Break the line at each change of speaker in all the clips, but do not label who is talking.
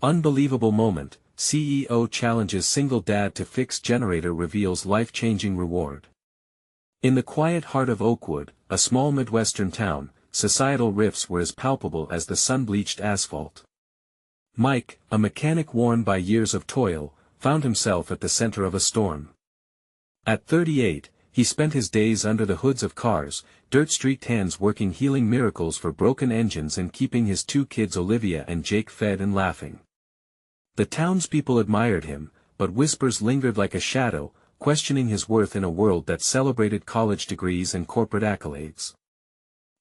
Unbelievable moment, CEO challenges single dad to fix generator reveals life-changing reward. In the quiet heart of Oakwood, a small Midwestern town, societal rifts were as palpable as the sun-bleached asphalt. Mike, a mechanic worn by years of toil, found himself at the center of a storm. At 38, he spent his days under the hoods of cars, dirt-streaked hands working healing miracles for broken engines and keeping his two kids Olivia and Jake fed and laughing. The townspeople admired him, but whispers lingered like a shadow, questioning his worth in a world that celebrated college degrees and corporate accolades.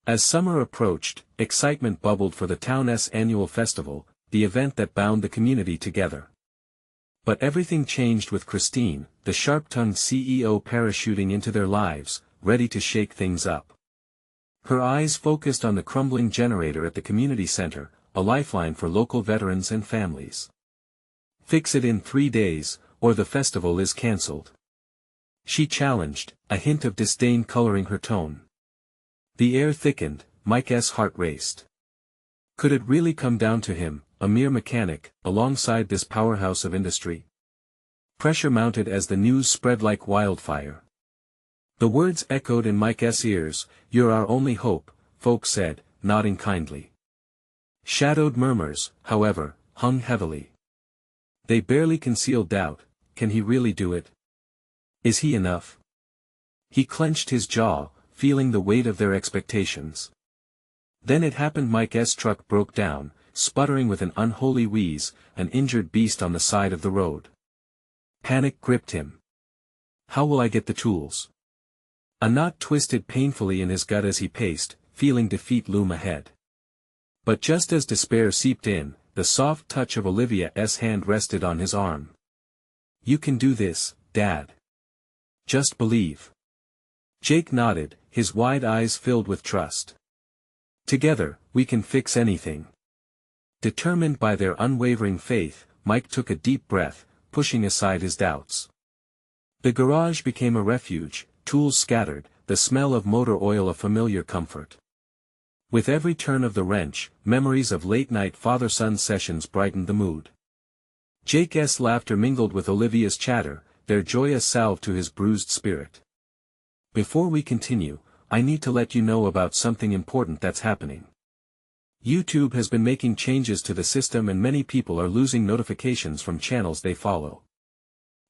As summer approached, excitement bubbled for the town's annual festival, the event that bound the community together. But everything changed with Christine, the sharp-tongued CEO parachuting into their lives, ready to shake things up. Her eyes focused on the crumbling generator at the community center, a lifeline for local veterans and families. Fix it in 3 days, or the festival is cancelled. She challenged, a hint of disdain coloring her tone. The air thickened, Mike's heart raced. Could it really come down to him, a mere mechanic, alongside this powerhouse of industry? Pressure mounted as the news spread like wildfire. The words echoed in Mike's ears, "You're our only hope," folks said, nodding kindly. Shadowed murmurs, however, hung heavily. They barely concealed doubt. Can he really do it? Is he enough? He clenched his jaw, feeling the weight of their expectations. Then it happened. Mike's truck broke down, sputtering with an unholy wheeze, an injured beast on the side of the road. Panic gripped him. How will I get the tools? A knot twisted painfully in his gut as he paced, feeling defeat loom ahead. But just as despair seeped in, the soft touch of Olivia's hand rested on his arm. "You can do this, Dad. Just believe." Jake nodded, his wide eyes filled with trust. "Together, we can fix anything." Determined by their unwavering faith, Mike took a deep breath, pushing aside his doubts. The garage became a refuge, tools scattered, the smell of motor oil a familiar comfort. With every turn of the wrench, memories of late-night father-son sessions brightened the mood. Jake's laughter mingled with Olivia's chatter, their joy a salve to his bruised spirit. "Before we continue, I need to let you know about something important that's happening. YouTube has been making changes to the system and many people are losing notifications from channels they follow.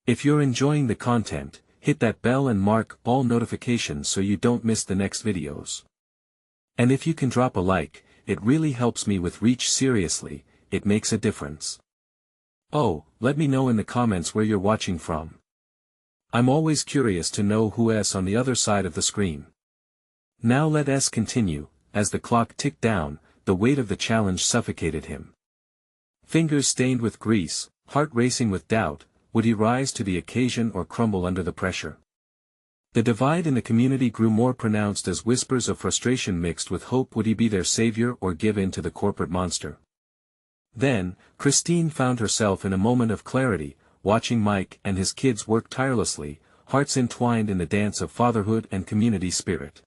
If you're enjoying the content, hit that bell and mark all notifications so you don't miss the next videos. And if you can drop a like, it really helps me with reach. Seriously, it makes a difference. Oh, let me know in the comments where you're watching from. I'm always curious to know who's on the other side of the screen." Now let us continue. As the clock ticked down, the weight of the challenge suffocated him. Fingers stained with grease, heart racing with doubt, would he rise to the occasion or crumble under the pressure? The divide in the community grew more pronounced as whispers of frustration mixed with hope. Would he be their savior or give in to the corporate monster? Then, Christine found herself in a moment of clarity, watching Mike and his kids work tirelessly, hearts entwined in the dance of fatherhood and community spirit.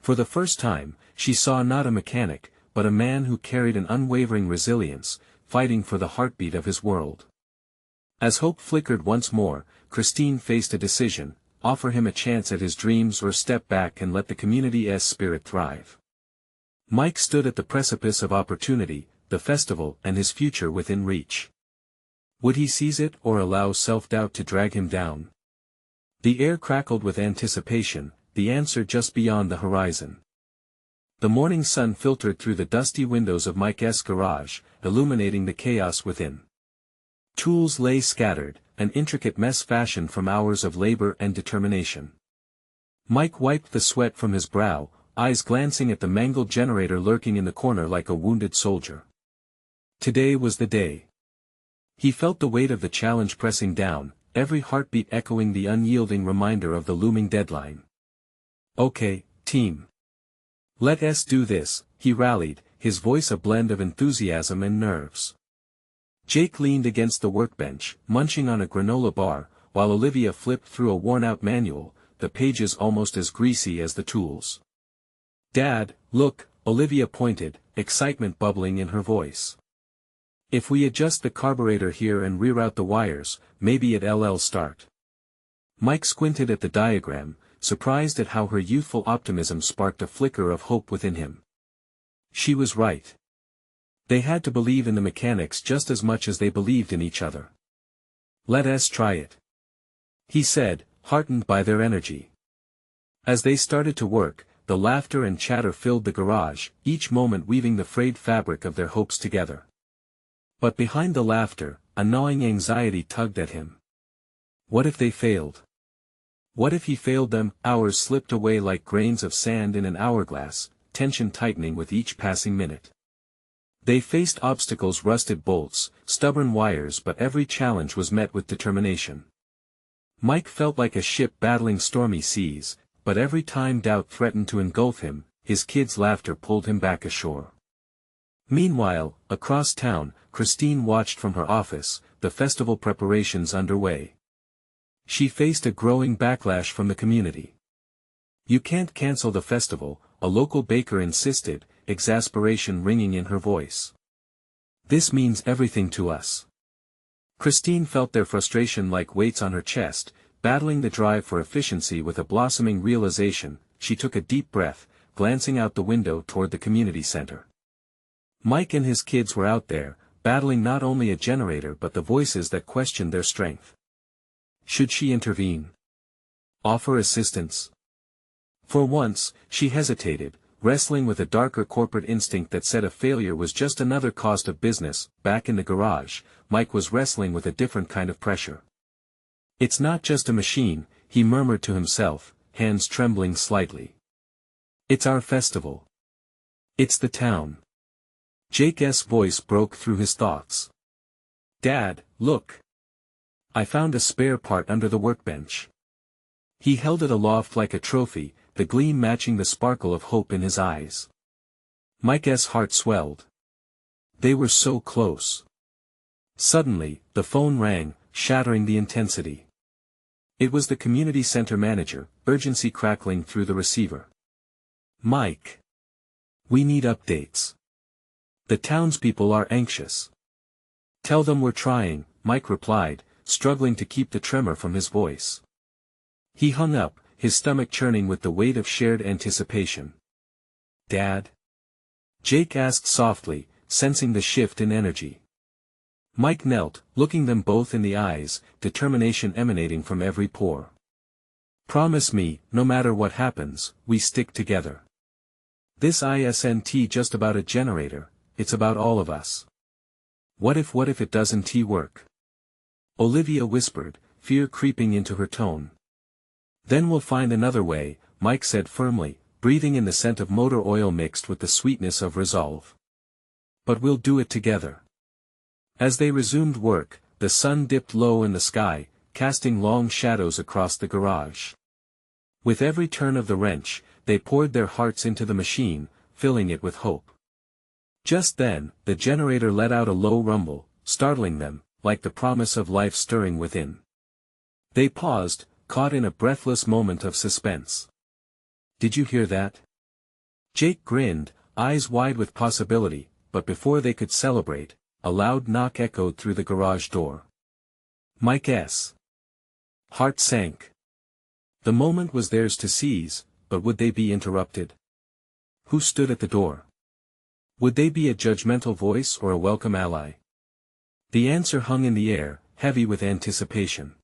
For the first time, she saw not a mechanic, but a man who carried an unwavering resilience, fighting for the heartbeat of his world. As hope flickered once more, Christine faced a decision: offer him a chance at his dreams or step back and let the community's spirit thrive. Mike stood at the precipice of opportunity, the festival and his future within reach. Would he seize it or allow self-doubt to drag him down? The air crackled with anticipation, the answer just beyond the horizon. The morning sun filtered through the dusty windows of Mike's garage, illuminating the chaos within. Tools lay scattered, an intricate mess fashioned from hours of labor and determination. Mike wiped the sweat from his brow, eyes glancing at the mangled generator lurking in the corner like a wounded soldier. Today was the day. He felt the weight of the challenge pressing down, every heartbeat echoing the unyielding reminder of the looming deadline. "Okay, team. Let's do this," he rallied, his voice a blend of enthusiasm and nerves. Jake leaned against the workbench, munching on a granola bar, while Olivia flipped through a worn-out manual, the pages almost as greasy as the tools. "Dad, look," Olivia pointed, excitement bubbling in her voice. If we adjust the carburetor here and reroute the wires, maybe it'll start. Mike squinted at the diagram, surprised at how her youthful optimism sparked a flicker of hope within him. She was right. They had to believe in the mechanics just as much as they believed in each other. Let us try it, he said, heartened by their energy. As they started to work, the laughter and chatter filled the garage, each moment weaving the frayed fabric of their hopes together. But behind the laughter, a gnawing anxiety tugged at him. What if they failed? What if he failed them? Hours slipped away like grains of sand in an hourglass, tension tightening with each passing minute. They faced obstacles, rusted bolts, stubborn wires, but every challenge was met with determination. Mike felt like a ship battling stormy seas, but every time doubt threatened to engulf him, his kids' laughter pulled him back ashore. Meanwhile, across town, Christine watched from her office, the festival preparations underway. She faced a growing backlash from the community. "You can't cancel the festival," a local baker insisted, exasperation ringing in her voice. "This means everything to us." Christine felt their frustration like weights on her chest, battling the drive for efficiency with a blossoming realization. She took a deep breath, glancing out the window toward the community center. Mike and his kids were out there, battling not only a generator but the voices that questioned their strength. Should she intervene? Offer assistance? For once, she hesitated, wrestling with a darker corporate instinct that said a failure was just another cost of business. Back in the garage, Mike was wrestling with a different kind of pressure. "It's not just a machine," he murmured to himself, hands trembling slightly. "It's our festival. It's the town." Jake's voice broke through his thoughts. "Dad, look. I found a spare part under the workbench." He held it aloft like a trophy, the gleam matching the sparkle of hope in his eyes. Mike's heart swelled. They were so close. Suddenly, the phone rang, shattering the intensity. It was the community center manager, urgency crackling through the receiver. "Mike. We need updates. The townspeople are anxious." "Tell them we're trying," Mike replied, struggling to keep the tremor from his voice. He hung up, his stomach churning with the weight of shared anticipation. "Dad?" Jake asked softly, sensing the shift in energy. Mike knelt, looking them both in the eyes, determination emanating from every pore. "Promise me, no matter what happens, we stick together. This isn't just about a generator, it's about all of us. What if it doesn't work?" Olivia whispered, fear creeping into her tone. "Then we'll find another way," Mike said firmly, breathing in the scent of motor oil mixed with the sweetness of resolve. "But we'll do it together." As they resumed work, the sun dipped low in the sky, casting long shadows across the garage. With every turn of the wrench, they poured their hearts into the machine, filling it with hope. Just then, the generator let out a low rumble, startling them, like the promise of life stirring within. They paused, caught in a breathless moment of suspense. "Did you hear that?" Jake grinned, eyes wide with possibility, but before they could celebrate, a loud knock echoed through the garage door. Mike's heart sank. The moment was theirs to seize, but would they be interrupted? Who stood at the door? Would they be a judgmental voice or a welcome ally? The answer hung in the air, heavy with anticipation.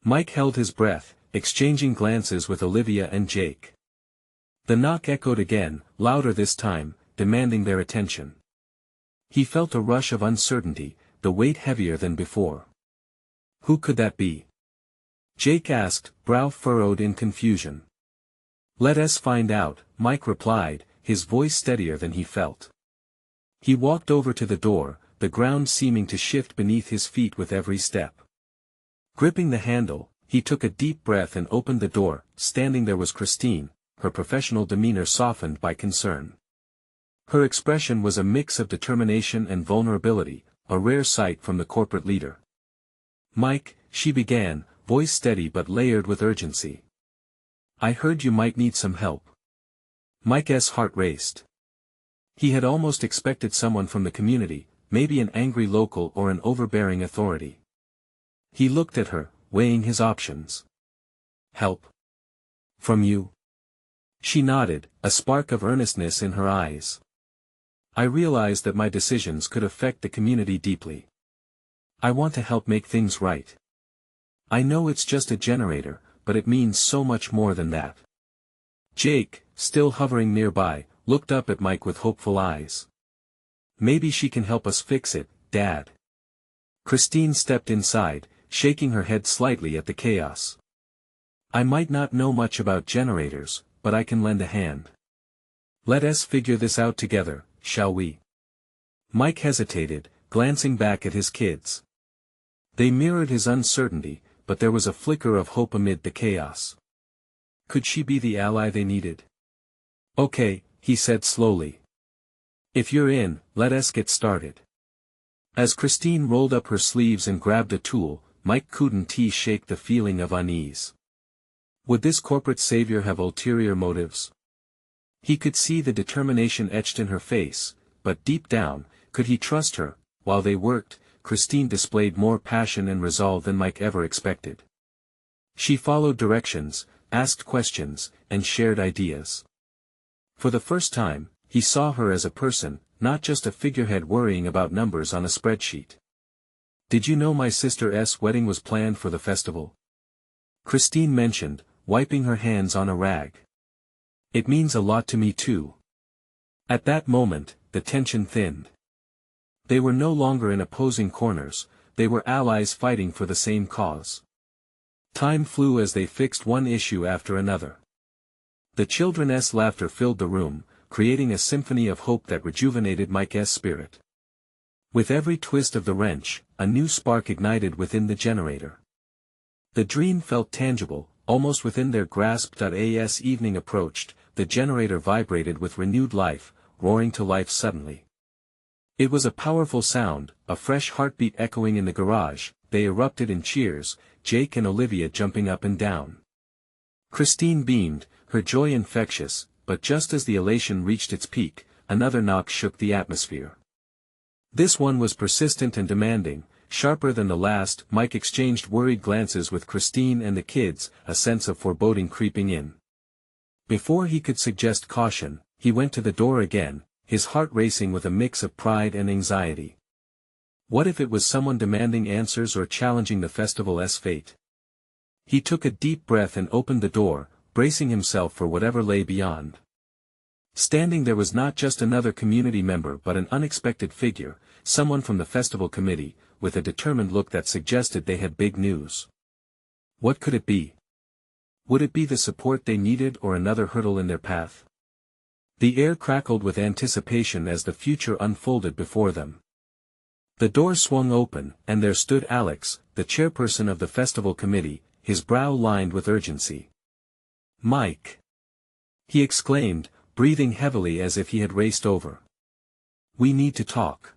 Mike held his breath, exchanging glances with Olivia and Jake. The knock echoed again, louder this time, demanding their attention. He felt a rush of uncertainty, the weight heavier than before. Who could that be? Jake asked, brow furrowed in confusion. "Let us find out," Mike replied, his voice steadier than he felt. He walked over to the door, the ground seeming to shift beneath his feet with every step. Gripping the handle, he took a deep breath and opened the door. Standing there was Christine, her professional demeanor softened by concern. Her expression was a mix of determination and vulnerability, a rare sight from the corporate leader. "Mike," she began, voice steady but layered with urgency. "I heard you might need some help." Mike's heart raced. He had almost expected someone from the community, maybe an angry local or an overbearing authority. He looked at her, weighing his options. Help? From you? She nodded, a spark of earnestness in her eyes. I realized that my decisions could affect the community deeply. I want to help make things right. I know it's just a generator, but it means so much more than that. Jake, still hovering nearby, looked up at Mike with hopeful eyes. Maybe she can help us fix it, Dad. Christine stepped inside, shaking her head slightly at the chaos. I might not know much about generators, but I can lend a hand. Let us figure this out together, shall we? Mike hesitated, glancing back at his kids. They mirrored his uncertainty, but there was a flicker of hope amid the chaos. Could she be the ally they needed? Okay, he said slowly. If you're in, let us get started. As Christine rolled up her sleeves and grabbed a tool, Mike couldn't shake the feeling of unease. Would this corporate savior have ulterior motives? He could see the determination etched in her face, but deep down, could he trust her? While they worked, Christine displayed more passion and resolve than Mike ever expected. She followed directions, asked questions, and shared ideas. For the first time, he saw her as a person, not just a figurehead worrying about numbers on a spreadsheet. Did you know my sister's wedding was planned for the festival? Christine mentioned, wiping her hands on a rag. It means a lot to me too. At that moment, the tension thinned. They were no longer in opposing corners, they were allies fighting for the same cause. Time flew as they fixed one issue after another. The children's laughter filled the room, creating a symphony of hope that rejuvenated Mike's spirit. With every twist of the wrench, a new spark ignited within the generator. The dream felt tangible, almost within their grasp. As evening approached, the generator vibrated with renewed life, roaring to life suddenly. It was a powerful sound, a fresh heartbeat echoing in the garage. They erupted in cheers, Jake and Olivia jumping up and down. Christine beamed, her joy infectious, but just as the elation reached its peak, another knock shook the atmosphere. This one was persistent and demanding, sharper than the last. Mike exchanged worried glances with Christine and the kids, a sense of foreboding creeping in. Before he could suggest caution, he went to the door again, his heart racing with a mix of pride and anxiety. What if it was someone demanding answers or challenging the festival's fate? He took a deep breath and opened the door, bracing himself for whatever lay beyond. Standing there was not just another community member but an unexpected figure, someone from the festival committee, with a determined look that suggested they had big news. What could it be? Would it be the support they needed or another hurdle in their path? The air crackled with anticipation as the future unfolded before them. The door swung open, and there stood Alex, the chairperson of the festival committee, his brow lined with urgency. "Mike!" he exclaimed, breathing heavily as if he had raced over. "We need to talk.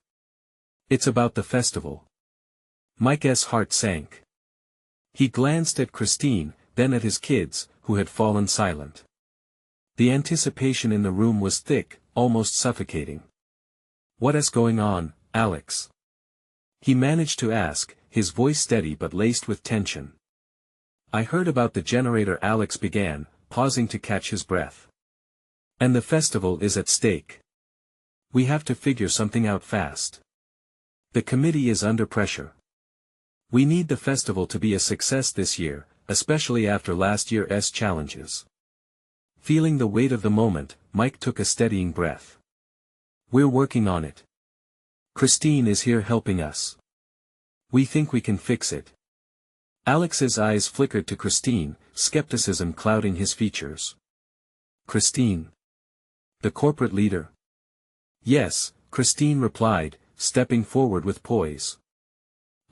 It's about the festival." Mike's heart sank. He glanced at Christine, then at his kids, who had fallen silent. The anticipation in the room was thick, almost suffocating. "What's going on, Alex?" he managed to ask, his voice steady but laced with tension. "I heard about the generator," Alex began, pausing to catch his breath. "And the festival is at stake. We have to figure something out fast. The committee is under pressure. We need the festival to be a success this year, especially after last year's challenges." Feeling the weight of the moment, Mike took a steadying breath. "We're working on it. Christine is here helping us. We think we can fix it." Alex's eyes flickered to Christine, skepticism clouding his features. "Christine? The corporate leader?" "Yes," Christine replied, stepping forward with poise.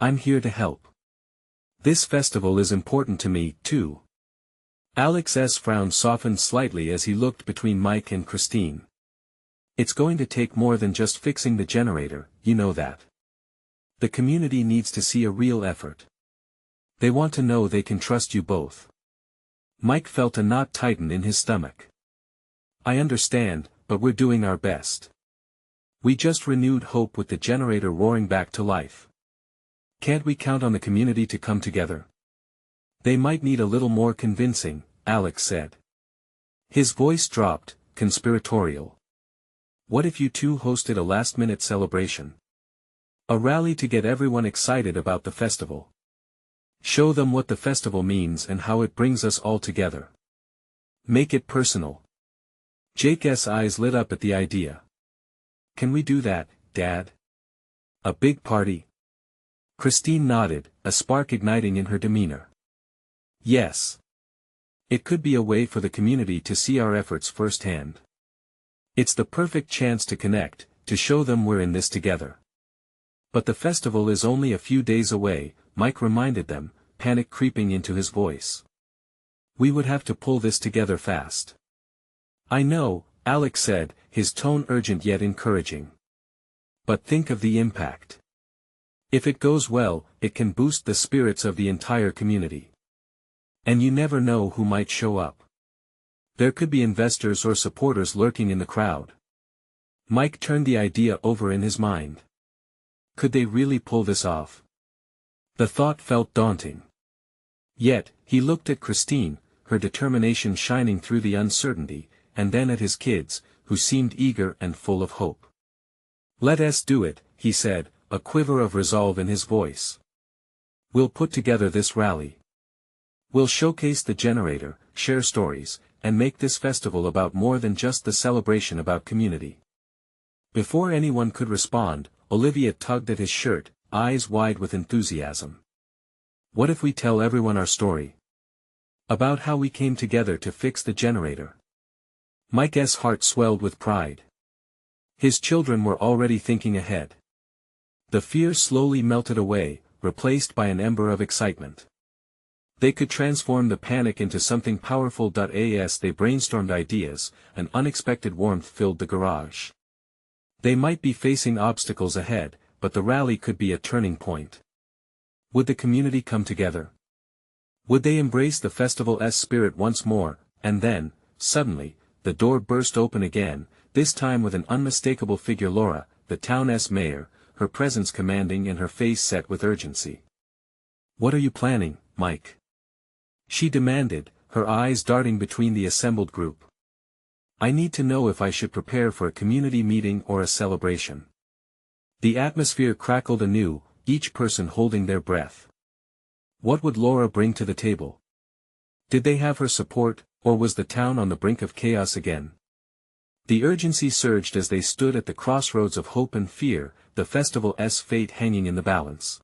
"I'm here to help. This festival is important to me, too." Alex's frown softened slightly as he looked between Mike and Christine. "It's going to take more than just fixing the generator, you know that. The community needs to see a real effort. They want to know they can trust you both." Mike felt a knot tighten in his stomach. "I understand, but we're doing our best. We just renewed hope with the generator roaring back to life. Can't we count on the community to come together? They might need a little more convincing, Alex said. His voice dropped, conspiratorial. What if you two hosted a last-minute celebration? A rally to get everyone excited about the festival. Show them what the festival means and how it brings us all together. Make it personal. Jake's eyes lit up at the idea. Can we do that, Dad? A big party? Christine nodded, a spark igniting in her demeanor. Yes. It could be a way for the community to see our efforts firsthand. It's the perfect chance to connect, to show them we're in this together. But the festival is only a few days away, Mike reminded them, panic creeping into his voice. We would have to pull this together fast. I know, Alex said, his tone urgent yet encouraging. But think of the impact. If it goes well, it can boost the spirits of the entire community. And you never know who might show up. There could be investors or supporters lurking in the crowd. Mike turned the idea over in his mind. Could they really pull this off? The thought felt daunting. Yet, he looked at Christine, her determination shining through the uncertainty, and then at his kids, who seemed eager and full of hope. Let us do it, he said, a quiver of resolve in his voice. We'll put together this rally. We'll showcase the generator, share stories, and make this festival about more than just the celebration about community. Before anyone could respond, Olivia tugged at his shirt, eyes wide with enthusiasm. What if we tell everyone our story? About how we came together to fix the generator. Mike's heart swelled with pride. His children were already thinking ahead. The fear slowly melted away, replaced by an ember of excitement. They could transform the panic into something powerful. As they brainstormed ideas, an unexpected warmth filled the garage. They might be facing obstacles ahead, but the rally could be a turning point. Would the community come together? Would they embrace the festival's spirit once more? And then, suddenly, the door burst open again, this time with an unmistakable figure, Laura, the town's mayor, her presence commanding and her face set with urgency. What are you planning, Mike? She demanded, her eyes darting between the assembled group. I need to know if I should prepare for a community meeting or a celebration. The atmosphere crackled anew, each person holding their breath. What would Laura bring to the table? Did they have her support, or was the town on the brink of chaos again? The urgency surged as they stood at the crossroads of hope and fear, the festival's fate hanging in the balance.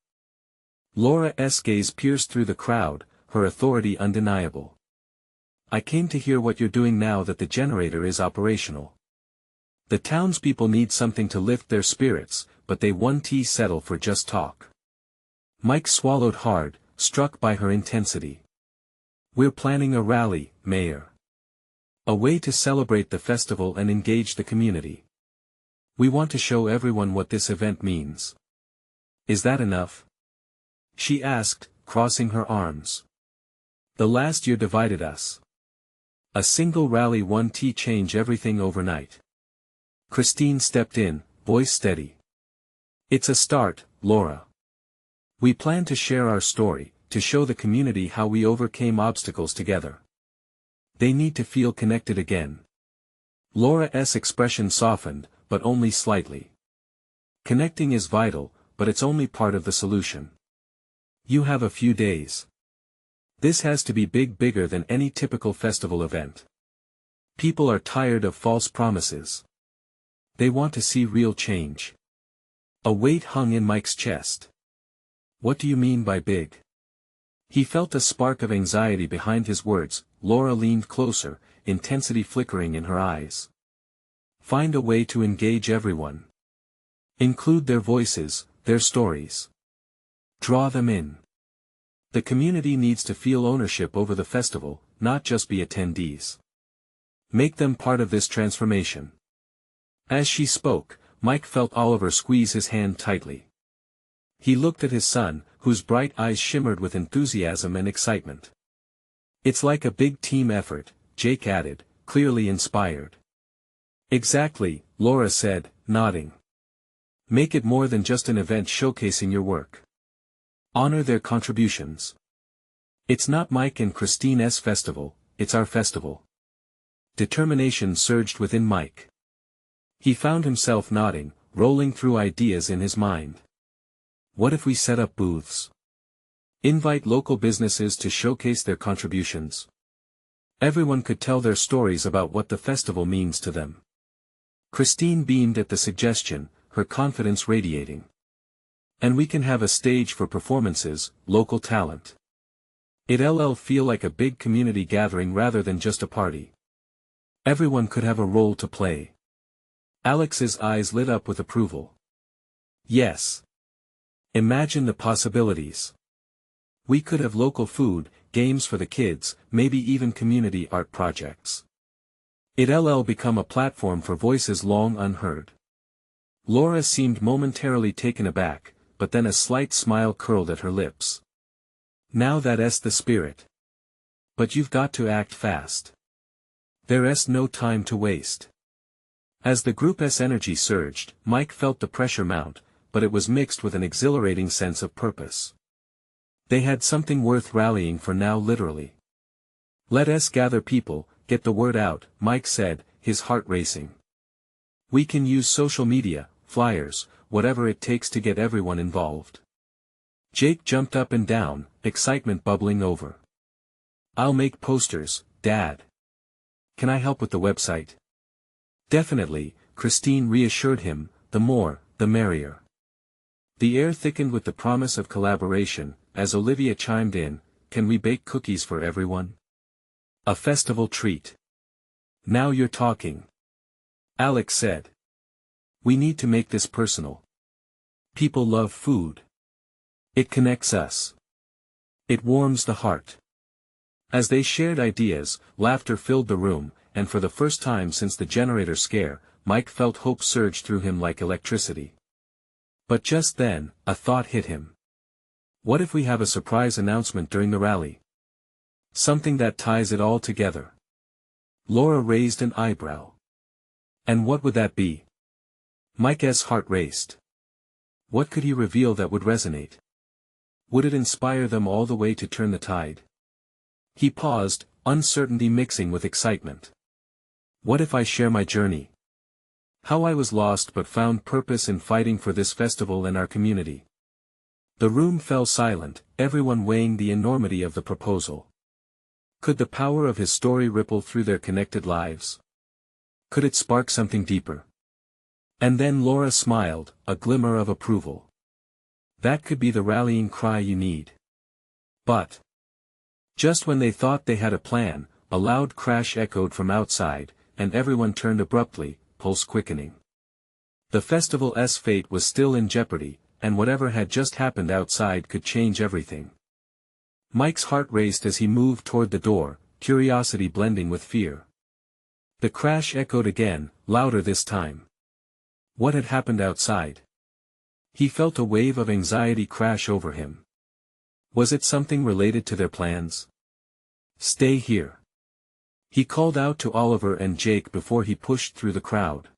Laura's gaze pierced through the crowd, her authority undeniable. I came to hear what you're doing now that the generator is operational. The townspeople need something to lift their spirits, but they won't settle for just talk. Mike swallowed hard, struck by her intensity. We're planning a rally, Mayor. A way to celebrate the festival and engage the community. We want to show everyone what this event means. Is that enough? She asked, crossing her arms. The last year divided us. A single rally won't change everything overnight. Christine stepped in, voice steady. It's a start, Laura. We plan to share our story, to show the community how we overcame obstacles together. They need to feel connected again. Laura's expression softened, but only slightly. Connecting is vital, but it's only part of the solution. You have a few days. This has to be bigger than any typical festival event. People are tired of false promises. They want to see real change. A weight hung in Mike's chest. What do you mean by big? He felt a spark of anxiety behind his words. Laura leaned closer, intensity flickering in her eyes. Find a way to engage everyone. Include their voices, their stories. Draw them in. The community needs to feel ownership over the festival, not just be attendees. Make them part of this transformation. As she spoke, Mike felt Oliver squeeze his hand tightly. He looked at his son, whose bright eyes shimmered with enthusiasm and excitement. It's like a big team effort, Jake added, clearly inspired. Exactly, Laura said, nodding. Make it more than just an event showcasing your work. Honor their contributions. It's not Mike and Christine's festival, it's our festival. Determination surged within Mike. He found himself nodding, rolling through ideas in his mind. What if we set up booths? Invite local businesses to showcase their contributions. Everyone could tell their stories about what the festival means to them. Christine beamed at the suggestion, her confidence radiating. And we can have a stage for performances, local talent. It'll feel like a big community gathering rather than just a party. Everyone could have a role to play. Alex's eyes lit up with approval. Yes. Imagine the possibilities. We could have local food, games for the kids, maybe even community art projects. It'll become a platform for voices long unheard. Laura seemed momentarily taken aback, but then a slight smile curled at her lips. Now that's the spirit. But you've got to act fast. There's no time to waste. As the group's energy surged, Mike felt the pressure mount, but it was mixed with an exhilarating sense of purpose. They had something worth rallying for now literally. Let us gather people, get the word out, Mike said, his heart racing. We can use social media, flyers, whatever it takes to get everyone involved. Jake jumped up and down, excitement bubbling over. I'll make posters, Dad. Can I help with the website? Definitely, Christine reassured him, the more, the merrier. The air thickened with the promise of collaboration, as Olivia chimed in, can we bake cookies for everyone? A festival treat. Now you're talking. Alex said. We need to make this personal. People love food. It connects us. It warms the heart. As they shared ideas, laughter filled the room, and for the first time since the generator scare, Mike felt hope surge through him like electricity. But just then, a thought hit him. What if we have a surprise announcement during the rally? Something that ties it all together. Laura raised an eyebrow. And what would that be? Mike's heart raced. What could he reveal that would resonate? Would it inspire them all the way to turn the tide? He paused, uncertainty mixing with excitement. What if I share my journey? How I was lost but found purpose in fighting for this festival and our community. The room fell silent, everyone weighing the enormity of the proposal. Could the power of his story ripple through their connected lives? Could it spark something deeper? And then Laura smiled, a glimmer of approval. That could be the rallying cry you need. But just when they thought they had a plan, a loud crash echoed from outside, and everyone turned abruptly, pulse quickening. The festival's fate was still in jeopardy, and whatever had just happened outside could change everything. Mike's heart raced as he moved toward the door, curiosity blending with fear. The crash echoed again, louder this time. What had happened outside? He felt a wave of anxiety crash over him. Was it something related to their plans? Stay here. He called out to Oliver and Jake before he pushed through the crowd.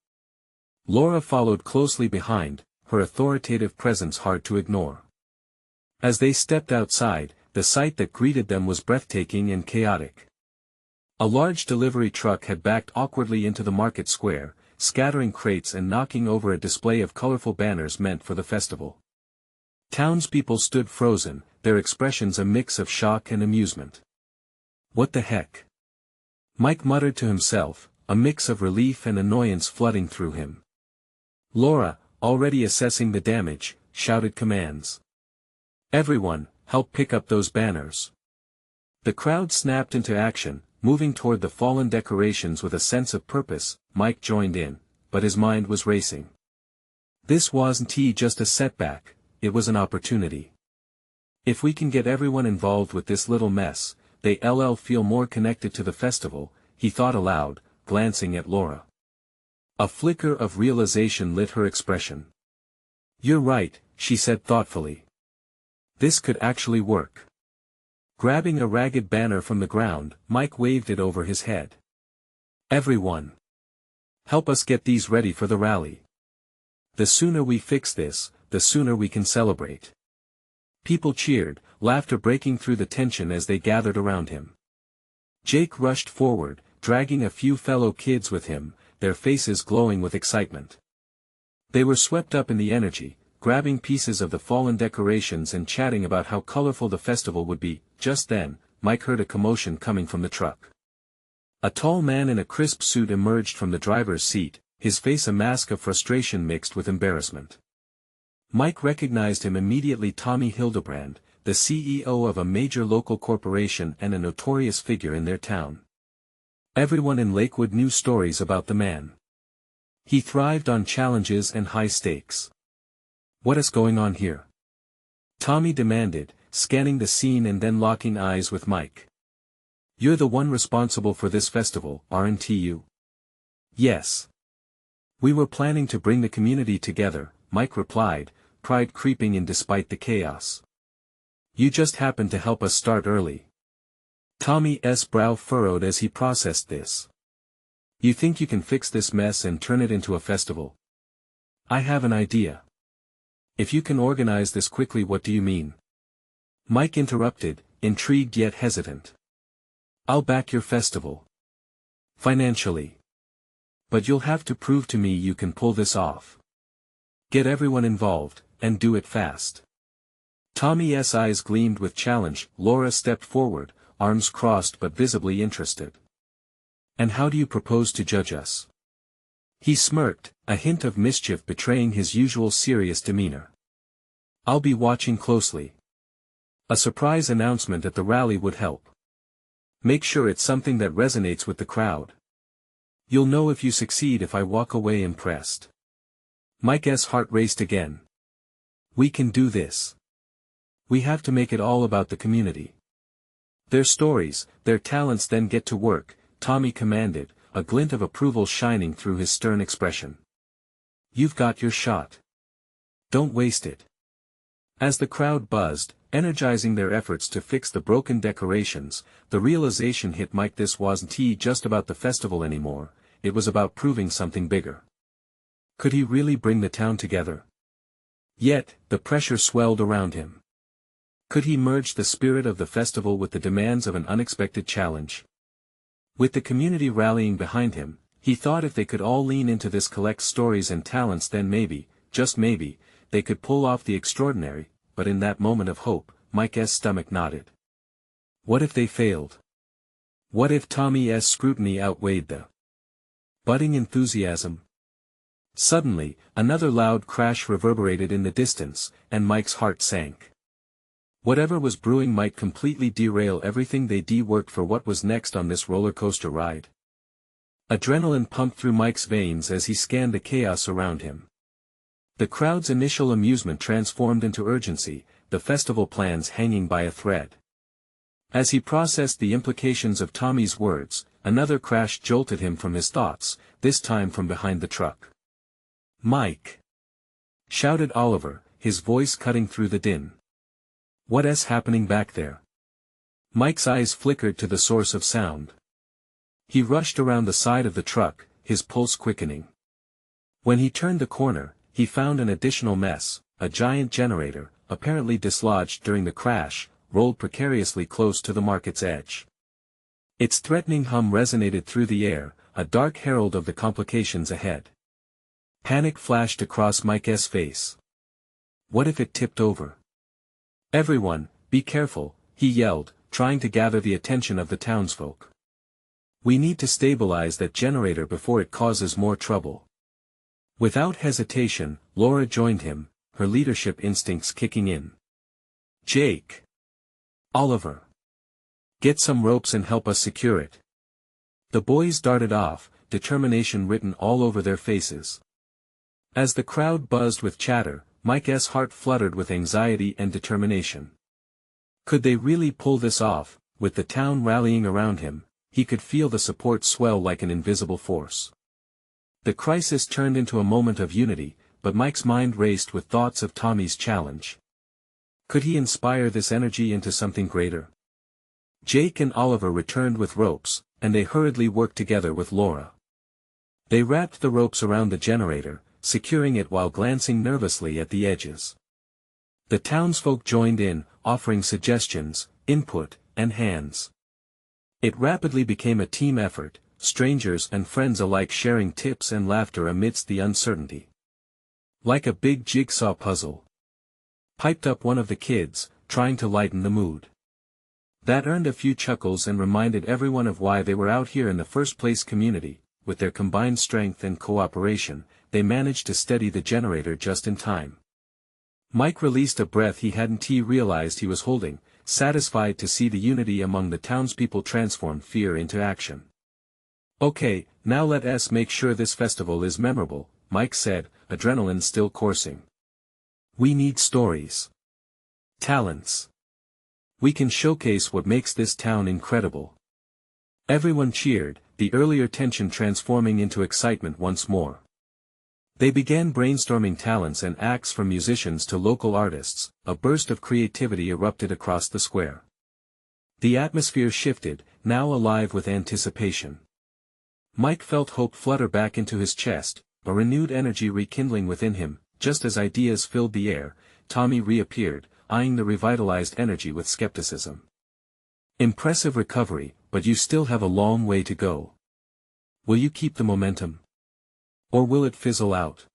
Laura followed closely behind, her authoritative presence hard to ignore. As they stepped outside, the sight that greeted them was breathtaking and chaotic. A large delivery truck had backed awkwardly into the market square, scattering crates and knocking over a display of colorful banners meant for the festival. Townspeople stood frozen, their expressions a mix of shock and amusement. What the heck? Mike muttered to himself, a mix of relief and annoyance flooding through him. Laura, already assessing the damage, shouted commands. Everyone, help pick up those banners. The crowd snapped into action, moving toward the fallen decorations with a sense of purpose. Mike joined in, but his mind was racing. This wasn't just a setback, it was an opportunity. If we can get everyone involved with this little mess, they'll feel more connected to the festival, he thought aloud, glancing at Laura. A flicker of realization lit her expression. You're right, she said thoughtfully. This could actually work. Grabbing a ragged banner from the ground, Mike waved it over his head. Everyone! Help us get these ready for the rally. The sooner we fix this, the sooner we can celebrate. People cheered, laughter breaking through the tension as they gathered around him. Jake rushed forward, dragging a few fellow kids with him, their faces glowing with excitement. They were swept up in the energy, grabbing pieces of the fallen decorations and chatting about how colorful the festival would be. Just then, Mike heard a commotion coming from the truck. A tall man in a crisp suit emerged from the driver's seat, his face a mask of frustration mixed with embarrassment. Mike recognized him immediately. Tommy Hildebrand, the CEO of a major local corporation and a notorious figure in their town. Everyone in Lakewood knew stories about the man. He thrived on challenges and high stakes. "What is going on here?" Tommy demanded, scanning the scene and then locking eyes with Mike. "You're the one responsible for this festival, aren't you?" "Yes. We were planning to bring the community together," Mike replied, pride creeping in despite the chaos. "You just happened to help us start early." Tommy's brow furrowed as he processed this. "You think you can fix this mess and turn it into a festival?" "I have an idea." "If you can organize this quickly, what do you mean?" Mike interrupted, intrigued yet hesitant. "I'll back your festival. Financially. But you'll have to prove to me you can pull this off. Get everyone involved, and do it fast." Tommy's eyes gleamed with challenge. Laura stepped forward, arms crossed but visibly interested. "And how do you propose to judge us?" He smirked, a hint of mischief betraying his usual serious demeanor. "I'll be watching closely. A surprise announcement at the rally would help. Make sure it's something that resonates with the crowd. You'll know if you succeed if I walk away impressed." Mike's heart raced again. "We can do this. We have to make it all about the community. Their stories, their talents. Then get to work," Tommy commanded, a glint of approval shining through his stern expression. "You've got your shot. Don't waste it." As the crowd buzzed, energizing their efforts to fix the broken decorations, the realization hit Mike: this wasn't just about the festival anymore, it was about proving something bigger. Could he really bring the town together? Yet, the pressure swelled around him. Could he merge the spirit of the festival with the demands of an unexpected challenge? With the community rallying behind him, he thought if they could all lean into this, collect stories and talents, then maybe, just maybe, they could pull off the extraordinary. But in that moment of hope, Mike's stomach knotted. What if they failed? What if Tommy's scrutiny outweighed the budding enthusiasm? Suddenly, another loud crash reverberated in the distance, and Mike's heart sank. Whatever was brewing might completely derail everything they'd worked for. What was next on this roller coaster ride? Adrenaline pumped through Mike's veins as he scanned the chaos around him. The crowd's initial amusement transformed into urgency, the festival plans hanging by a thread. As he processed the implications of Tommy's words, another crash jolted him from his thoughts, this time from behind the truck. "Mike!" shouted Oliver, his voice cutting through the din. "What's happening back there?" Mike's eyes flickered to the source of sound. He rushed around the side of the truck, his pulse quickening. When he turned the corner, he found an additional mess. A giant generator, apparently dislodged during the crash, rolled precariously close to the market's edge. Its threatening hum resonated through the air, a dark herald of the complications ahead. Panic flashed across Mike's face. What if it tipped over? "Everyone, be careful," he yelled, trying to gather the attention of the townsfolk. "We need to stabilize that generator before it causes more trouble." Without hesitation, Laura joined him, her leadership instincts kicking in. "Jake! Oliver! Get some ropes and help us secure it." The boys darted off, determination written all over their faces. As the crowd buzzed with chatter, Mike's heart fluttered with anxiety and determination. Could they really pull this off? With the town rallying around him, he could feel the support swell like an invisible force. The crisis turned into a moment of unity, but Mike's mind raced with thoughts of Tommy's challenge. Could he inspire this energy into something greater? Jake and Oliver returned with ropes, and they hurriedly worked together with Laura. They wrapped the ropes around the generator, securing it while glancing nervously at the edges. The townsfolk joined in, offering suggestions, input, and hands. It rapidly became a team effort, strangers and friends alike sharing tips and laughter amidst the uncertainty. "Like a big jigsaw puzzle," piped up one of the kids, trying to lighten the mood. That earned a few chuckles and reminded everyone of why they were out here in the first place. Community, with their combined strength and cooperation, they managed to steady the generator just in time. Mike released a breath he hadn't realized he was holding, satisfied to see the unity among the townspeople transform fear into action. "Okay, now let us make sure this festival is memorable," Mike said, adrenaline still coursing. "We need stories. Talents. We can showcase what makes this town incredible." Everyone cheered, the earlier tension transforming into excitement once more. They began brainstorming talents and acts from musicians to local artists. A burst of creativity erupted across the square. The atmosphere shifted, now alive with anticipation. Mike felt hope flutter back into his chest, a renewed energy rekindling within him. Just as ideas filled the air, Tommy reappeared, eyeing the revitalized energy with skepticism. "Impressive recovery, but you still have a long way to go. Will you keep the momentum? Or will it fizzle out?"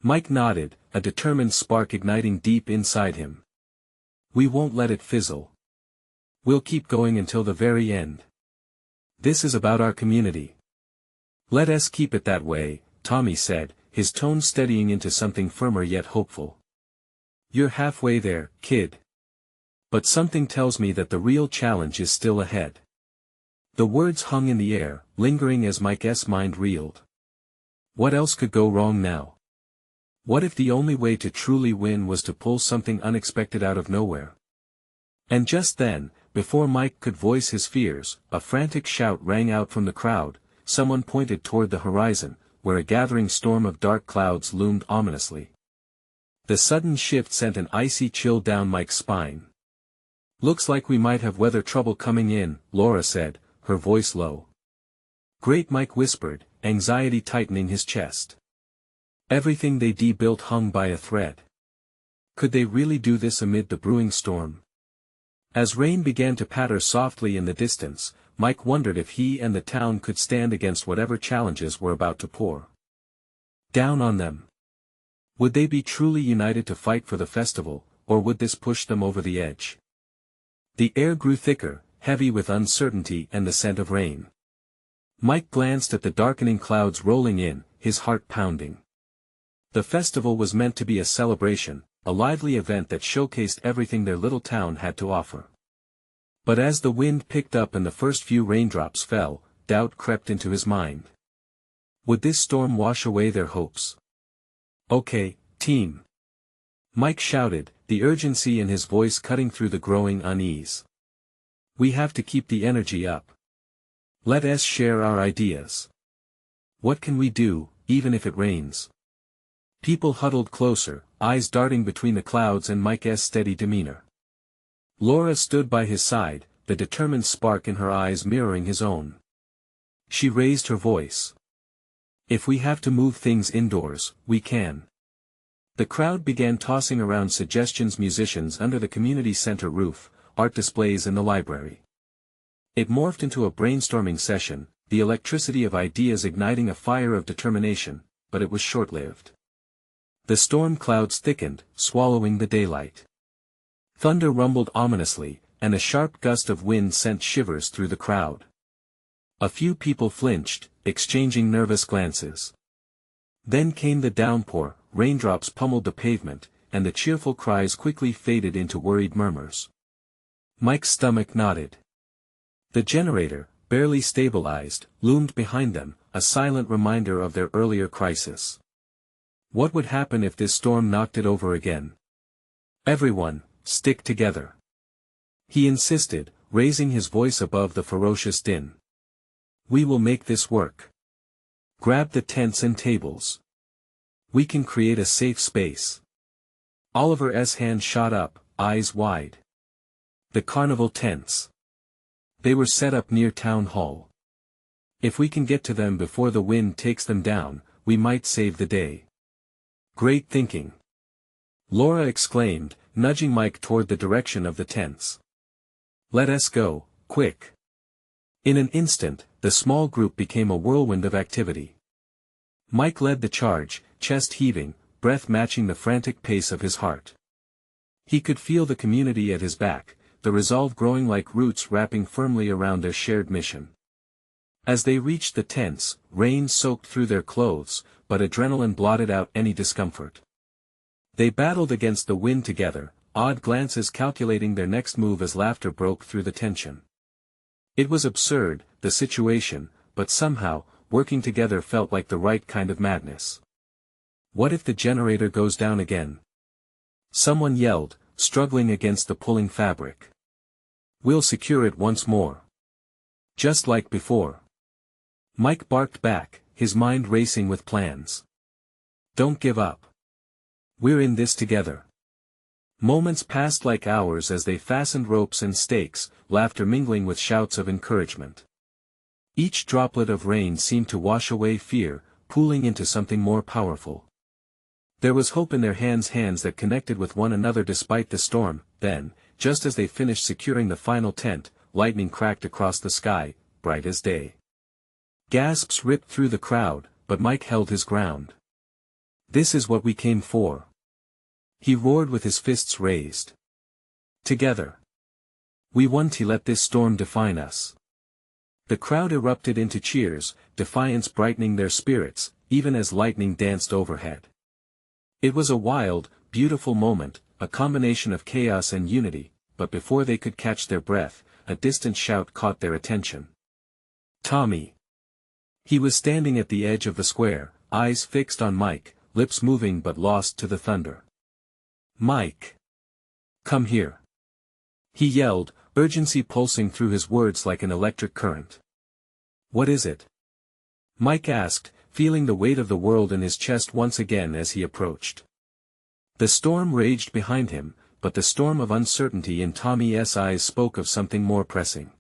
Mike nodded, a determined spark igniting deep inside him. "We won't let it fizzle. We'll keep going until the very end. This is about our community." "Let us keep it that way," Tommy said, his tone steadying into something firmer yet hopeful. "You're halfway there, kid. But something tells me that the real challenge is still ahead." The words hung in the air, lingering as Mike's mind reeled. What else could go wrong now? What if the only way to truly win was to pull something unexpected out of nowhere? And just then, before Mike could voice his fears, a frantic shout rang out from the crowd. Someone pointed toward the horizon, where a gathering storm of dark clouds loomed ominously. The sudden shift sent an icy chill down Mike's spine. "Looks like we might have weather trouble coming in," Laura said, her voice low. "Great," Mike whispered, anxiety tightening his chest. Everything they built hung by a thread. Could they really do this amid the brewing storm? As rain began to patter softly in the distance, Mike wondered if he and the town could stand against whatever challenges were about to pour down on them. Would they be truly united to fight for the festival, or would this push them over the edge? The air grew thicker, heavy with uncertainty and the scent of rain. Mike glanced at the darkening clouds rolling in, his heart pounding. The festival was meant to be a celebration, a lively event that showcased everything their little town had to offer. But as the wind picked up and the first few raindrops fell, doubt crept into his mind. Would this storm wash away their hopes? "Okay, team," Mike shouted, the urgency in his voice cutting through the growing unease. "We have to keep the energy up. Let us share our ideas. What can we do, even if it rains?" People huddled closer, eyes darting between the clouds and Mike's steady demeanor. Laura stood by his side, the determined spark in her eyes mirroring his own. She raised her voice. "If we have to move things indoors, we can." The crowd began tossing around suggestions: musicians under the community center roof, art displays in the library. It morphed into a brainstorming session, the electricity of ideas igniting a fire of determination, but it was short-lived. The storm clouds thickened, swallowing the daylight. Thunder rumbled ominously, and a sharp gust of wind sent shivers through the crowd. A few people flinched, exchanging nervous glances. Then came the downpour, raindrops pummeled the pavement, and the cheerful cries quickly faded into worried murmurs. Mike's stomach knotted. The generator, barely stabilized, loomed behind them, a silent reminder of their earlier crisis. What would happen if this storm knocked it over again? "Everyone, stick together," he insisted, raising his voice above the ferocious din. "We will make this work. Grab the tents and tables. We can create a safe space." Oliver's hand shot up, eyes wide. The carnival tents. They were set up near Town Hall. If we can get to them before the wind takes them down, we might save the day. Great thinking. Laura exclaimed, nudging Mike toward the direction of the tents. Let us go, quick. In an instant, the small group became a whirlwind of activity. Mike led the charge, chest heaving, breath matching the frantic pace of his heart. He could feel the community at his back, the resolve growing like roots wrapping firmly around their shared mission. As they reached the tents, rain soaked through their clothes, but adrenaline blotted out any discomfort. They battled against the wind together, odd glances calculating their next move as laughter broke through the tension. It was absurd, the situation, but somehow, working together felt like the right kind of madness. What if the generator goes down again? Someone yelled, struggling against the pulling fabric. We'll secure it once more. Just like before. Mike barked back, his mind racing with plans. Don't give up. We're in this together. Moments passed like hours as they fastened ropes and stakes, laughter mingling with shouts of encouragement. Each droplet of rain seemed to wash away fear, pooling into something more powerful. There was hope in their hands that connected with one another despite the storm. Then, just as they finished securing the final tent, lightning cracked across the sky, bright as day. Gasps ripped through the crowd, but Mike held his ground. This is what we came for. He roared with his fists raised. Together. We won to let this storm define us. The crowd erupted into cheers, defiance brightening their spirits, even as lightning danced overhead. It was a wild, beautiful moment, a combination of chaos and unity, but before they could catch their breath, a distant shout caught their attention. Tommy! He was standing at the edge of the square, eyes fixed on Mike, lips moving but lost to the thunder. Mike! Come here! He yelled, urgency pulsing through his words like an electric current. What is it? Mike asked, feeling the weight of the world in his chest once again as he approached. The storm raged behind him, but the storm of uncertainty in Tommy's eyes spoke of something more pressing.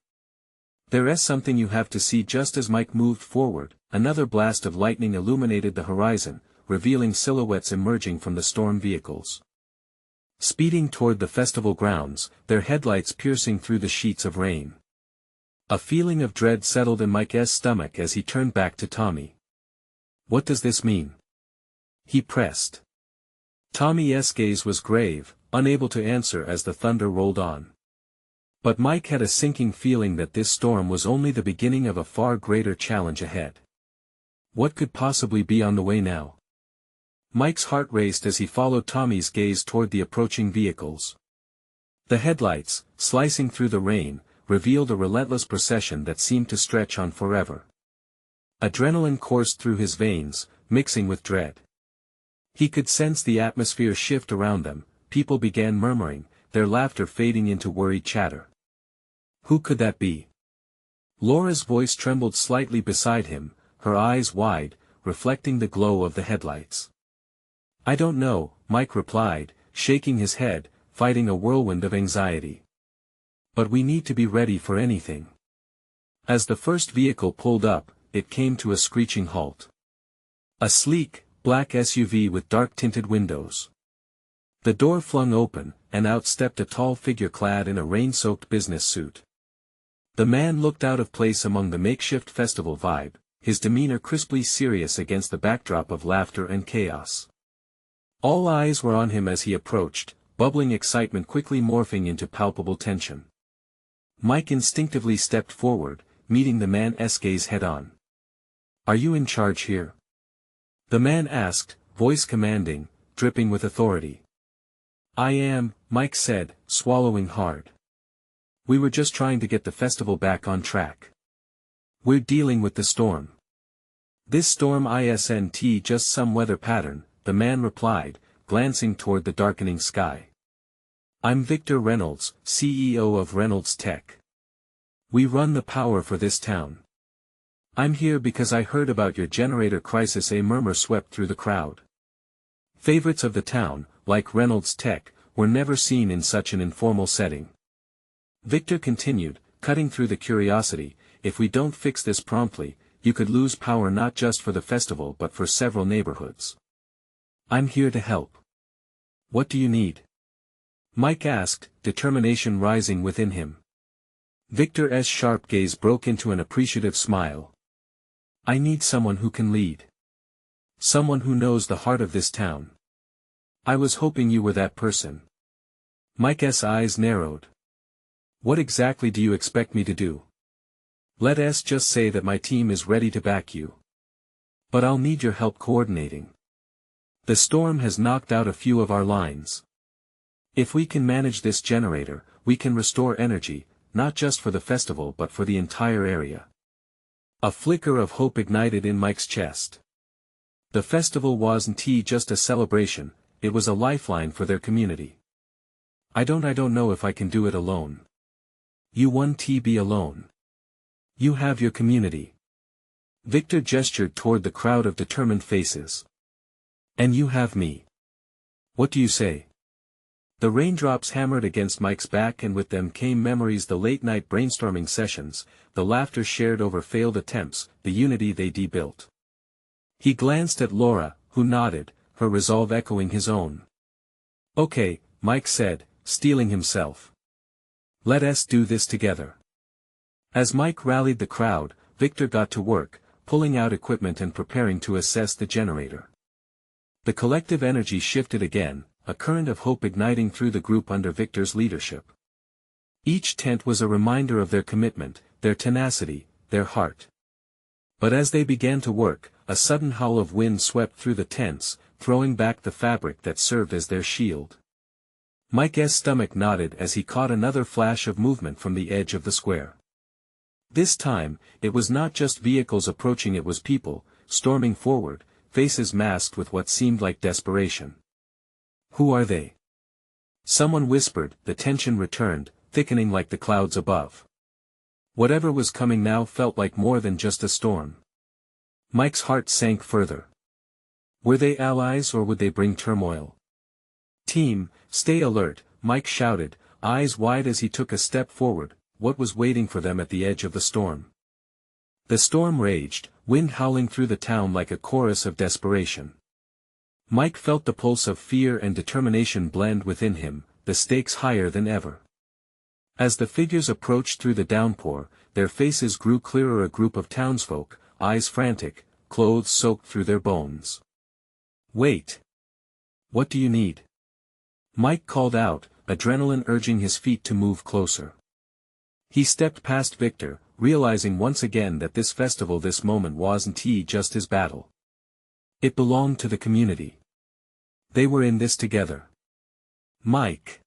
There's something you have to see. Just as Mike moved forward, another blast of lightning illuminated the horizon, revealing silhouettes emerging from the storm vehicles. Speeding toward the festival grounds, their headlights piercing through the sheets of rain. A feeling of dread settled in Mike's stomach as he turned back to Tommy. What does this mean? He pressed. Tommy's gaze was grave, unable to answer as the thunder rolled on. But Mike had a sinking feeling that this storm was only the beginning of a far greater challenge ahead. What could possibly be on the way now? Mike's heart raced as he followed Tommy's gaze toward the approaching vehicles. The headlights, slicing through the rain, revealed a relentless procession that seemed to stretch on forever. Adrenaline coursed through his veins, mixing with dread. He could sense the atmosphere shift around them. People began murmuring, their laughter fading into worried chatter. Who could that be? Laura's voice trembled slightly beside him, her eyes wide, reflecting the glow of the headlights. I don't know, Mike replied, shaking his head, fighting a whirlwind of anxiety. But we need to be ready for anything. As the first vehicle pulled up, it came to a screeching halt. A sleek, black SUV with dark-tinted windows. The door flung open, and out stepped a tall figure clad in a rain-soaked business suit. The man looked out of place among the makeshift festival vibe, his demeanor crisply serious against the backdrop of laughter and chaos. All eyes were on him as he approached, bubbling excitement quickly morphing into palpable tension. Mike instinctively stepped forward, meeting the man's gaze head-on. Are you in charge here? The man asked, voice commanding, dripping with authority. I am, Mike said, swallowing hard. We were just trying to get the festival back on track. We're dealing with the storm. This storm isn't just some weather pattern, the man replied, glancing toward the darkening sky. I'm Victor Reynolds, CEO of Reynolds Tech. We run the power for this town. I'm here because I heard about your generator crisis. A murmur swept through the crowd. Favorites of the town, like Reynolds Tech, were never seen in such an informal setting. Victor continued, cutting through the curiosity, if we don't fix this promptly, you could lose power not just for the festival but for several neighborhoods. I'm here to help. What do you need? Mike asked, determination rising within him. Victor's sharp gaze broke into an appreciative smile. I need someone who can lead. Someone who knows the heart of this town. I was hoping you were that person. Mike's eyes narrowed. What exactly do you expect me to do? Let's just say that my team is ready to back you. But I'll need your help coordinating. The storm has knocked out a few of our lines. If we can manage this generator, we can restore energy, not just for the festival but for the entire area. A flicker of hope ignited in Mike's chest. The festival wasn't just a celebration, it was a lifeline for their community. I don't know if I can do it alone. You won't be alone. You have your community. Victor gestured toward the crowd of determined faces. And you have me. What do you say? The raindrops hammered against Mike's back, and with them came memories, the late-night brainstorming sessions, the laughter shared over failed attempts, the unity they built. He glanced at Laura, who nodded, her resolve echoing his own. Okay, Mike said, steeling himself. Let's do this together. As Mike rallied the crowd, Victor got to work, pulling out equipment and preparing to assess the generator. The collective energy shifted again, a current of hope igniting through the group under Victor's leadership. Each tent was a reminder of their commitment, their tenacity, their heart. But as they began to work, a sudden howl of wind swept through the tents, throwing back the fabric that served as their shield. Mike's stomach knotted as he caught another flash of movement from the edge of the square. This time, it was not just vehicles approaching, it was people, storming forward, faces masked with what seemed like desperation. Who are they? Someone whispered. The tension returned, thickening like the clouds above. Whatever was coming now felt like more than just a storm. Mike's heart sank further. Were they allies or would they bring turmoil? Team, stay alert, Mike shouted, eyes wide as he took a step forward. What was waiting for them at the edge of the storm? The storm raged, wind howling through the town like a chorus of desperation. Mike felt the pulse of fear and determination blend within him, the stakes higher than ever. As the figures approached through the downpour, their faces grew clearer, a group of townsfolk, eyes frantic, clothes soaked through their bones. Wait. What do you need? Mike called out, adrenaline urging his feet to move closer. He stepped past Victor, realizing once again that this festival, this moment wasn't just his battle. It belonged to the community. They were in this together. Mike!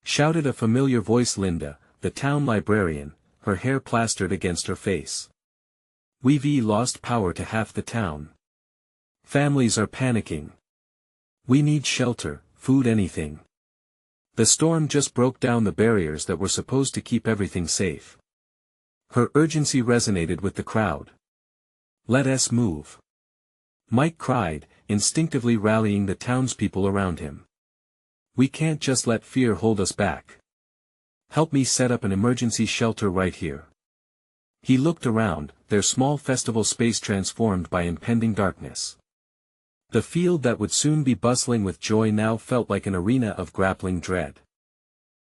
Shouted a familiar voice. Linda, the town librarian, her hair plastered against her face. We've lost power to half the town. Families are panicking. We need shelter, food, anything. The storm just broke down the barriers that were supposed to keep everything safe. Her urgency resonated with the crowd. Let us move. Mike cried, instinctively rallying the townspeople around him. We can't just let fear hold us back. Help me set up an emergency shelter right here. He looked around, their small festival space transformed by impending darkness. The field that would soon be bustling with joy now felt like an arena of grappling dread.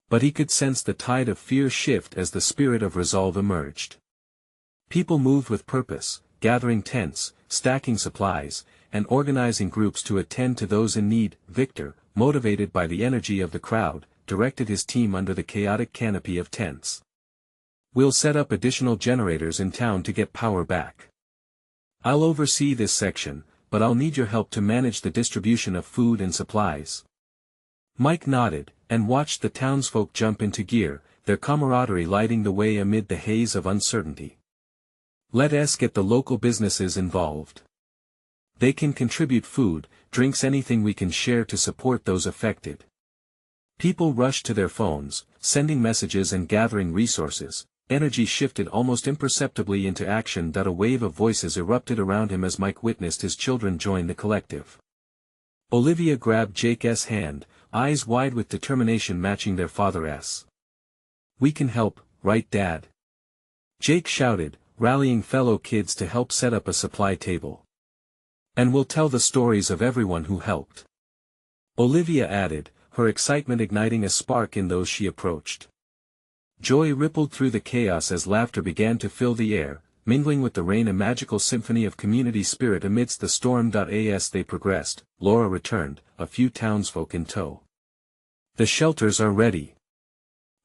But he could sense the tide of fear shift as the spirit of resolve emerged. People moved with purpose, gathering tents, stacking supplies, and organizing groups to attend to those in need. Victor, motivated by the energy of the crowd, directed his team under the chaotic canopy of tents. We'll set up additional generators in town to get power back. I'll oversee this section, but I'll need your help to manage the distribution of food and supplies. Mike nodded, and watched the townsfolk jump into gear, their camaraderie lighting the way amid the haze of uncertainty. Let us get the local businesses involved. They can contribute food, drinks, anything we can share to support those affected. People rushed to their phones, sending messages and gathering resources. Energy shifted almost imperceptibly into action. A wave of voices erupted around him as Mike witnessed his children join the collective. Olivia grabbed Jake's hand, eyes wide with determination matching their father's. We can help, right, Dad? Jake shouted, rallying fellow kids to help set up a supply table. And we'll tell the stories of everyone who helped. Olivia added, her excitement igniting a spark in those she approached. Joy rippled through the chaos as laughter began to fill the air, mingling with the rain, a magical symphony of community spirit amidst the storm. As they progressed, Laura returned, a few townsfolk in tow. The shelters are ready.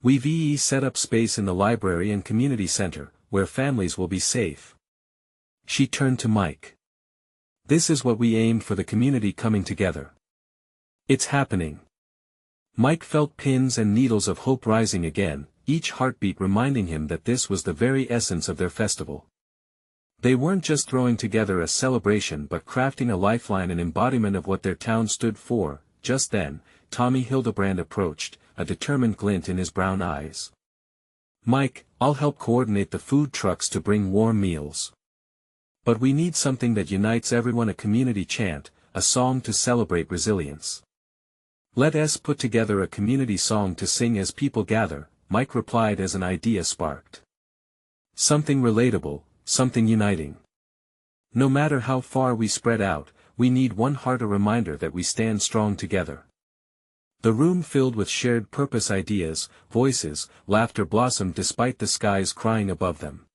We've set up space in the library and community center, where families will be safe. She turned to Mike. This is what we aimed for, the community coming together. It's happening. Mike felt pins and needles of hope rising again, each heartbeat reminding him that this was the very essence of their festival. They weren't just throwing together a celebration but crafting a lifeline, an embodiment of what their town stood for. Just then, Tommy Hildebrand approached, a determined glint in his brown eyes. Mike, I'll help coordinate the food trucks to bring warm meals. But we need something that unites everyone, a community chant, a song to celebrate resilience. Let us put together a community song to sing as people gather, Mike replied as an idea sparked. Something relatable, something uniting. No matter how far we spread out, we need one heart, a reminder that we stand strong together. The room filled with shared purpose, ideas, voices, laughter blossomed despite the skies crying above them.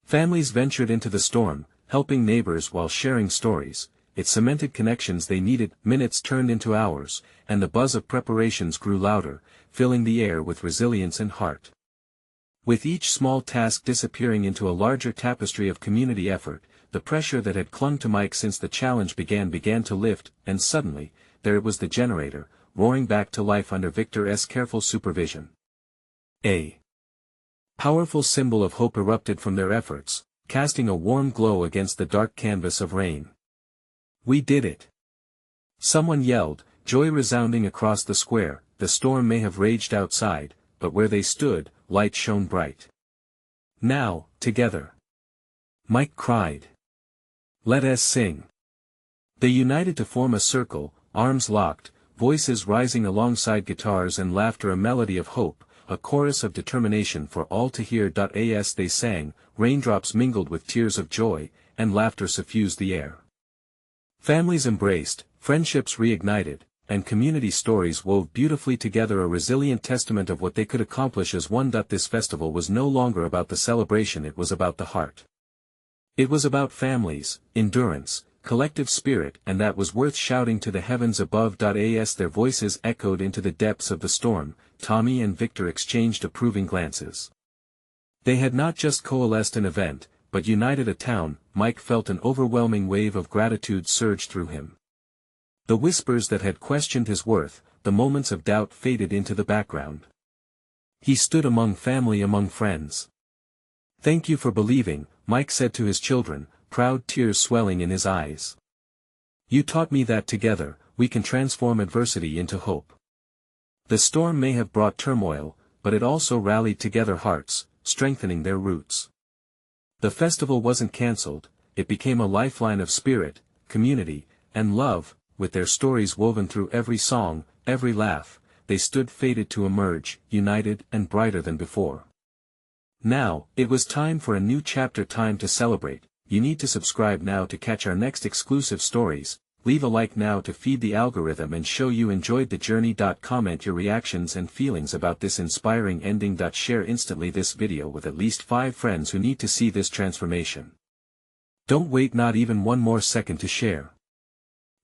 Families ventured into the storm, helping neighbors while sharing stories. It cemented connections they needed. Minutes turned into hours, and the buzz of preparations grew louder, filling the air with resilience and heart. With each small task disappearing into a larger tapestry of community effort, the pressure that had clung to Mike since the challenge began to lift, and suddenly, there it was, the generator, roaring back to life under Victor's careful supervision. A powerful symbol of hope erupted from their efforts, casting a warm glow against the dark canvas of rain. We did it! Someone yelled, joy resounding across the square. The storm may have raged outside, but where they stood, light shone bright. Now, together! Mike cried. Let us sing! They united to form a circle, arms locked, voices rising alongside guitars and laughter, a melody of hope, a chorus of determination for all to hear. As they sang, raindrops mingled with tears of joy, and laughter suffused the air. Families embraced, friendships reignited, and community stories wove beautifully together, a resilient testament of what they could accomplish as one. This festival was no longer about the celebration, it was about the heart. It was about families, endurance, collective spirit, and that was worth shouting to the heavens above. As their voices echoed into the depths of the storm, Tommy and Victor exchanged approving glances. They had not just coalesced an event, but united a town. Mike felt an overwhelming wave of gratitude surge through him. The whispers that had questioned his worth, the moments of doubt faded into the background. He stood among family, among friends. Thank you for believing, Mike said to his children, proud tears swelling in his eyes. You taught me that together, we can transform adversity into hope. The storm may have brought turmoil, but it also rallied together hearts, strengthening their roots. The festival wasn't cancelled, it became a lifeline of spirit, community, and love. With their stories woven through every song, every laugh, they stood fated to emerge, united and brighter than before. Now, it was time for a new chapter, time to celebrate. You need to subscribe now to catch our next exclusive stories. Leave a like now to feed the algorithm and show you enjoyed the journey. Comment your reactions and feelings about this inspiring ending. Share instantly this video with at least 5 friends who need to see this transformation. Don't wait not even one more second to share.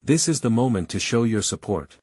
This is the moment to show your support.